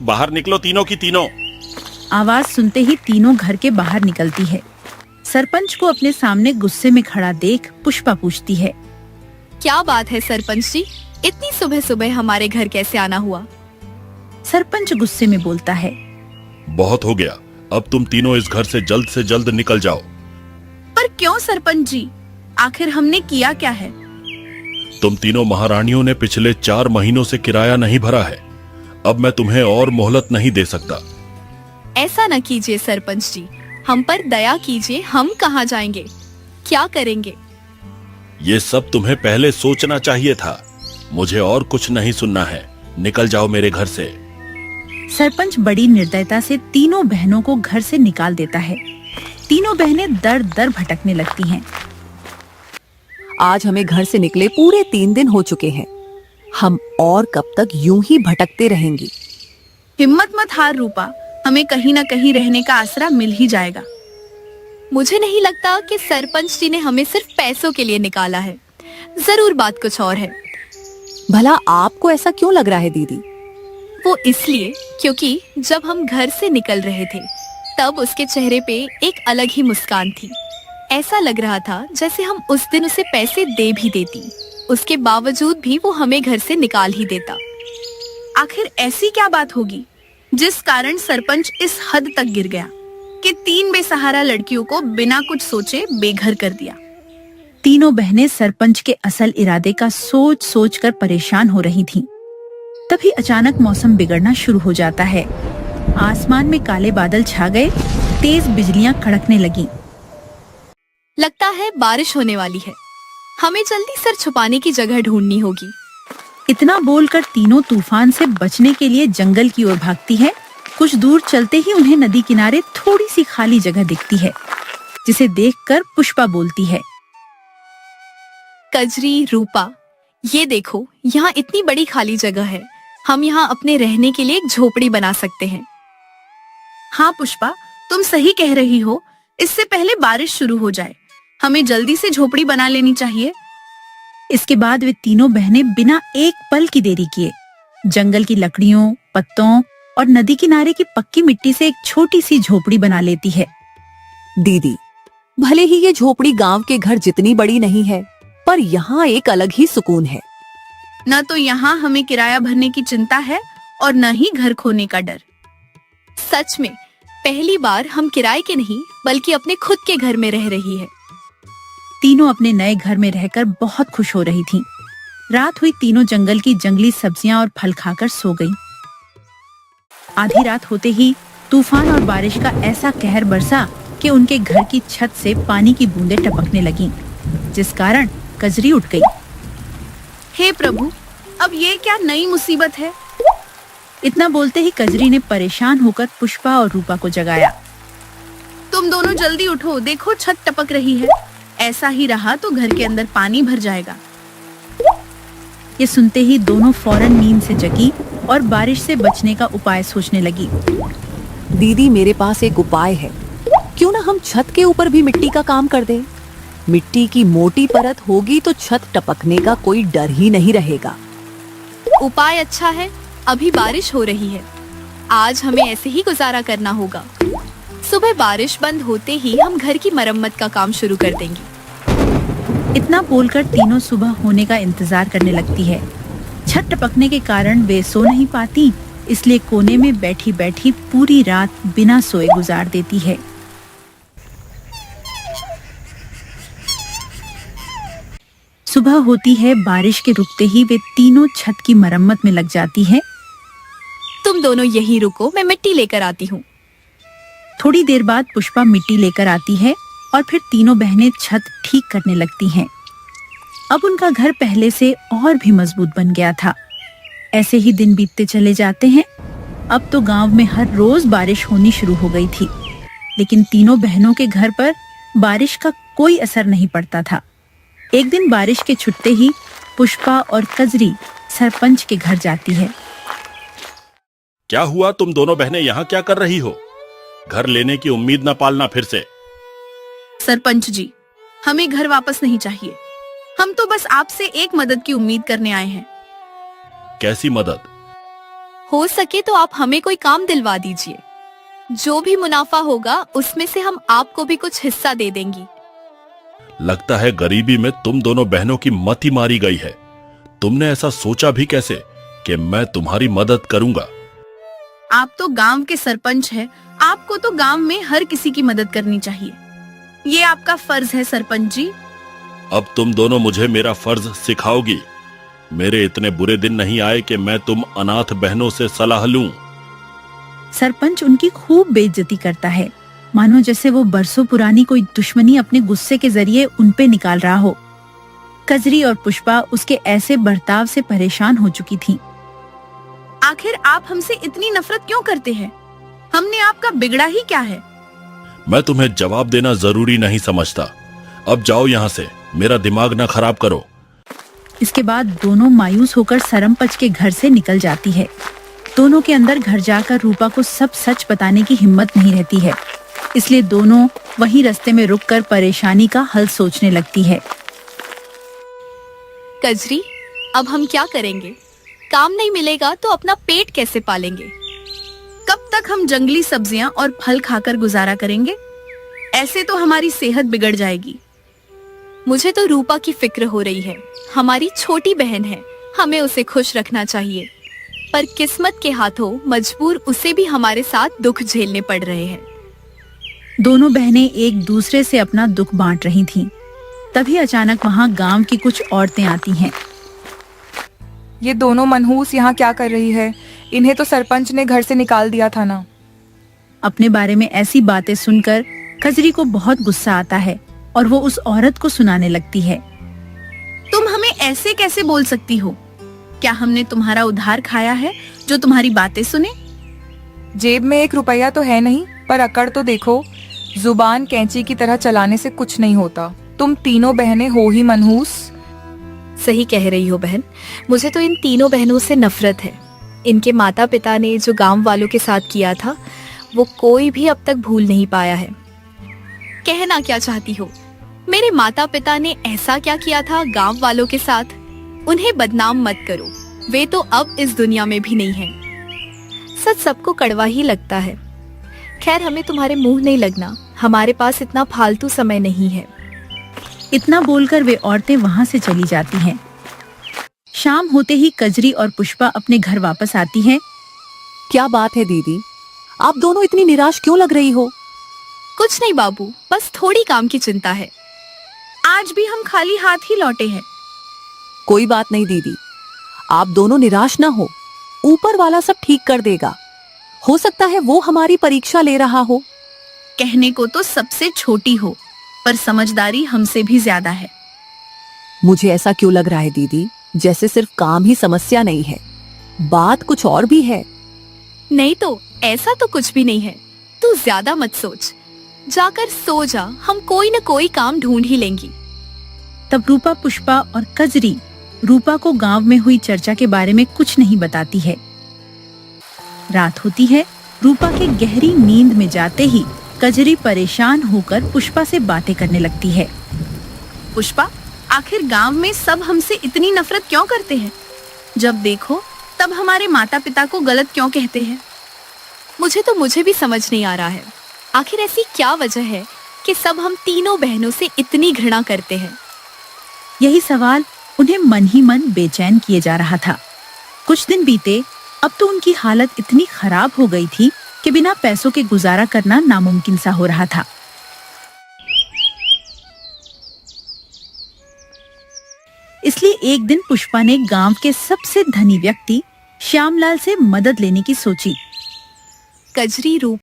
बाहर निकलो तीनों की तीनों। आवाज सुनते ही तीनों घर के बाहर निकलती है। सरपंच को अपने सामने गुस्से में खड़ा देख पुष्पा पूछती है, क्या बात है सरपंच जी, इतनी सुबह सुबह हमारे घर कैसे आना हुआ? सरपंच गुस्से में बोलता है, बहुत हो गया, अब तुम तीनों इस घर से जल्द निकल जाओ। पर क्यों सरपंच जी, आखिर हमने किया क्या है? तुम तीनों महारानियों ने पिछले 4 महीनों से किराया नहीं भरा है। अब मैं तुम्हें और मोहलत नहीं दे सकता। ऐसा न कीजिए सरपंच जी, हम पर दया कीजिए। हम कहाँ जाएंगे, क्या करेंगे? ये सब तुम्हें पहले सोचना चाहिए था। मुझे और कुछ नहीं सुनना है, निकल जाओ मेरे घर से। सरपंच बड़ी निर्दयता से तीनों बहनों को घर से निकाल देता है। तीनों बहनें दर दर भटकने लगती हैं। आज हमें घर से निकले पूरे 3 दिन हो चुके हैं। हम और कब तक यूं ही भटकते रहेंगे? हिम्मत मत हार रूपा, हमें कहीं न कहीं रहने का आसरा मिल ही जाएगा। मुझे नहीं लगता कि सरपंच जी ने हमें सिर्फ पैसों के लिए निकाला है। जरूर बात कुछ और है। भला आपको ऐसा क्यों लग रहा है दीदी? वो इसलिए क्योंकि जब हम घर से निकल रहे थे तब उसके चेहरे पे एक अलग ही मुस्कान थी। ऐसा लग रहा था जैसे हम उस दिन उसे पैसे दे भी देती, उसके बावजूद भी वो हमें घर से निकाल ही देता। आखिर ऐसी क्या बात होगी जिस कारण सरपंच इस हद तक गिर गया कि 3 बेसहारा लड़कियों को बिना कुछ सोचे बेघर कर दिया? तीनों बहनें सरपंच के असल इरादे का सोच सोच कर परेशान हो रही थीं। तभी अचानक मौसम बिगड़ना शुरू हो जाता है। आसमान में काले बादल छा गए, तेज बिजलियां कड़कने लगीं। लगता है बारिश होने वाली है, हमें जल्दी सर छुपाने की जगह ढूंढनी होगी। इतना बोलकर तीनों तूफान से बचने के लिए जंगल की ओर भागती है। कुछ दूर चलते ही उन्हें नदी किनारे थोड़ी सी खाली जगह दिखती है, जिसे देखकर पुष्पा बोलती है, कजरी, रूपा, ये देखो, यहाँ इतनी बड़ी खाली जगह है। हम यहाँ अपने रहने के लिए एक झोपड़ी बना सकते हैं। हाँ पुष्पा, तुम सही कह रही हो। इससे पहले बारिश शुरू हो जाए, हमें जल्दी से झोपड़ी बना लेनी चाहिए। इसके बाद वे तीनों बहनें बिना एक पल की देरी किए जंगल की लकड़ियों, पत्तों और नदी किनारे की पक्की मिट्टी से एक छोटी सी झोपड़ी बना लेती है। दीदी, भले ही ये झोपड़ी गांव के घर जितनी बड़ी नहीं है, पर यहाँ एक अलग ही सुकून है। न तो यहाँ हमें किराया भरने की चिंता है और न ही घर खोने का डर। सच में पहली बार हम किराए के नहीं बल्कि अपने खुद के घर में रह रही है। तीनों अपने नए घर में रहकर बहुत खुश हो रही थीं। रात हुई, तीनों जंगल की जंगली सब्जियां और फल खाकर सो गईं। आधी रात होते ही तूफान और बारिश का ऐसा कहर बरसा कि उनके घर की छत से पानी की बूंदें टपकने लगीं, जिस कारण कजरी उठ गई। हे प्रभु, अब ये क्या नई मुसीबत है? इतना बोलते ही कजरी ने परेशान होकर पुष्पा और रूपा को जगाया। तुम दोनों जल्दी उठो, देखो छत टपक रही है। ऐसा ही रहा तो घर के अंदर पानी भर जाएगा। ये सुनते ही दोनों फौरन नींद से जगी और बारिश से बचने का उपाय सोचने लगी। दीदी, मेरे पास एक उपाय है। क्यों ना हम छत के ऊपर भी मिट्टी का काम कर दें? मिट्टी की मोटी परत होगी तो छत टपकने का कोई डर ही नहीं रहेगा। उपाय अच्छा है, अभी बारिश हो रही है, आज हमें ऐसे ही गुजारा करना होगा। सुबह बारिश बंद होते ही हम घर की मरम्मत का काम शुरू कर देंगे। इतना बोलकर तीनों सुबह होने का इंतजार करने लगती है। छत टपकने के कारण वे सो नहीं पाती, इसलिए कोने में बैठी बैठी पूरी रात बिना सोए गुजार देती है। सुबह होती है, बारिश के रुकते ही वे तीनों छत की मरम्मत में लग जाती है। तुम दोनों यहीं रुको, मैं मिट्टी लेकर आती हूँ। थोड़ी देर बाद पुष्पा मिट्टी लेकर आती है और फिर तीनों बहनें छत ठीक करने लगती हैं। अब उनका घर पहले से और भी मजबूत बन गया था। ऐसे ही दिन बीतते चले जाते हैं। अब तो गांव में हर रोज बारिश होनी शुरू हो गई थी, लेकिन तीनों बहनों के घर पर बारिश का कोई असर नहीं पड़ता था। एक दिन बारिश के छुटते ही पुष्पा और कजरी सरपंच के घर जाती है। क्या हुआ, तुम दोनों बहनें यहाँ क्या कर रही हो? घर लेने की उम्मीद न पालना फिर से। सरपंच जी, हमें घर वापस नहीं चाहिए। हम तो बस आपसे एक मदद की उम्मीद करने आए हैं। कैसी मदद? हो सके तो आप हमें कोई काम दिलवा दीजिए। जो भी मुनाफा होगा उसमें से हम आपको भी कुछ हिस्सा दे देंगी। लगता है गरीबी में तुम दोनों बहनों की मति मारी गई है। तुमने ऐसा सोचा भी कैसे कि मैं तुम्हारी मदद करूंगा? आप तो गांव के सरपंच हैं, आपको तो गांव में हर किसी की मदद करनी चाहिए। ये आपका फर्ज है सरपंच जी। अब तुम दोनों मुझे मेरा फर्ज सिखाओगी। मेरे इतने बुरे दिन नहीं आए कि मैं तुम अनाथ बहनों से सलाह लूं। सरपंच उनकी खूब बेइज्जती करता है, मानो जैसे वो बरसों पुरानी कोई दुश्मनी अपने गुस्से के जरिए उन पे निकाल रहा हो। कजरी और पुष्पा उसके ऐसे बर्ताव से परेशान हो चुकी थीं। आखिर आप हमसे इतनी नफरत क्यों करते हैं? हमने आपका बिगड़ा ही क्या है? मैं तुम्हें जवाब देना जरूरी नहीं समझता। अब जाओ यहाँ से, मेरा दिमाग ना खराब करो। इसके बाद दोनों मायूस होकर सरमपच के घर से निकल जाती है। दोनों के अंदर घर जाकर रूपा को सब सच बताने की हिम्मत नहीं रहती है, इसलिए दोनों वहीं रास्ते में रुककर परेशानी का हल सोचने लगती है। कजरी, अब हम क्या करेंगे? काम नहीं मिलेगा तो अपना पेट कैसे पालेंगे? कब तक हम जंगली सब्जियां और फल खाकर गुजारा करेंगे? ऐसे तो हमारी सेहत बिगड़ जाएगी। मुझे तो रूपा की फिक्र हो रही है। हमारी छोटी बहन है, हमें उसे खुश रखना चाहिए, पर किस्मत के हाथों मजबूर उसे भी हमारे साथ दुख झेलने पड़ रहे हैं। दोनों बहनें एक दूसरे से अपना दुख बांट रही थीं। तभी अचानक वहां गांव की कुछ औरतें आती हैं। ये दोनों मनहूस यहाँ क्या कर रही है? इन्हें तो सरपंच ने घर से निकाल दिया था ना। अपने बारे में ऐसी बातें सुनकर कजरी को बहुत गुस्सा आता है और वो उस औरत को सुनाने लगती है। तुम हमें ऐसे कैसे बोल सकती हो? क्या हमने तुम्हारा उधार खाया है जो तुम्हारी बातें सुने? जेब में 1 रुपया तो है नहीं, पर अकड़ तो देखो। जुबान कैंची की तरह चलाने से कुछ नहीं होता। तुम तीनों बहनें हो ही मनहूस। सही कह रही हो बहन, मुझे तो इन तीनों बहनों से नफरत है। इनके माता पिता ने जो गांव वालों के साथ किया था वो कोई भी अब तक भूल नहीं पाया है। कहना क्या चाहती हो? मेरे माता पिता ने ऐसा क्या किया था गांव वालों के साथ? उन्हें बदनाम मत करो, वे तो अब इस दुनिया में भी नहीं हैं। सच सबको कड़वा ही लगता है। खैर, हमें तुम्हारे मुंह नहीं लगना, हमारे पास इतना फालतू समय नहीं है। इतना बोलकर वे औरतें वहां से चली जाती हैं। शाम होते ही कजरी और पुष्पा अपने घर वापस आती हैं। क्या बात है दीदी, आप दोनों इतनी निराश क्यों लग रही हो? कुछ नहीं बाबू, बस थोड़ी काम की चिंता है। आज भी हम खाली हाथ ही लौटे हैं। कोई बात नहीं दीदी, आप दोनों निराश ना हो, ऊपर वाला सब ठीक कर देगा। हो सकता है वो हमारी परीक्षा ले रहा हो। कहने को तो सबसे छोटी हो, पर समझदारी हमसे भी ज्यादा है। मुझे ऐसा क्यों लग रहा है दीदी, जैसे सिर्फ काम ही समस्या नहीं है, बात कुछ और भी है। नहीं तो ऐसा तो कुछ भी नहीं है। तू ज्यादा मत सोच, जाकर सो जा, हम कोई न कोई काम ढूंढ ही लेंगी। तब रूपा, पुष्पा और कजरी रूपा को गांव में हुई चर्चा के बारे में कुछ नहीं बताती है। रात होती है। रूपा के गहरी नींद में जाते ही कजरी परेशान होकर पुष्पा से बातें करने लगती है। पुष्पा, आखिर गांव में सब हमसे इतनी नफरत क्यों करते हैं? जब देखो तब हमारे माता पिता को गलत क्यों कहते हैं? मुझे भी समझ नहीं आ रहा है। आखिर ऐसी क्या वजह है कि सब हम तीनों बहनों से इतनी घृणा करते हैं? यही सवाल उन्हें मन ही मन बेचैन किए जा रहा था। कुछ दिन बीते, अब तो उनकी हालत इतनी खराब हो गई थी कि बिना पैसों के गुजारा करना नामुमकिन सा हो रहा था। इसलिए एक दिन पुष्पा ने गांव के सबसे धनी व्यक्ति श्यामलाल से मदद लेने की सोची। कजरी, रूपा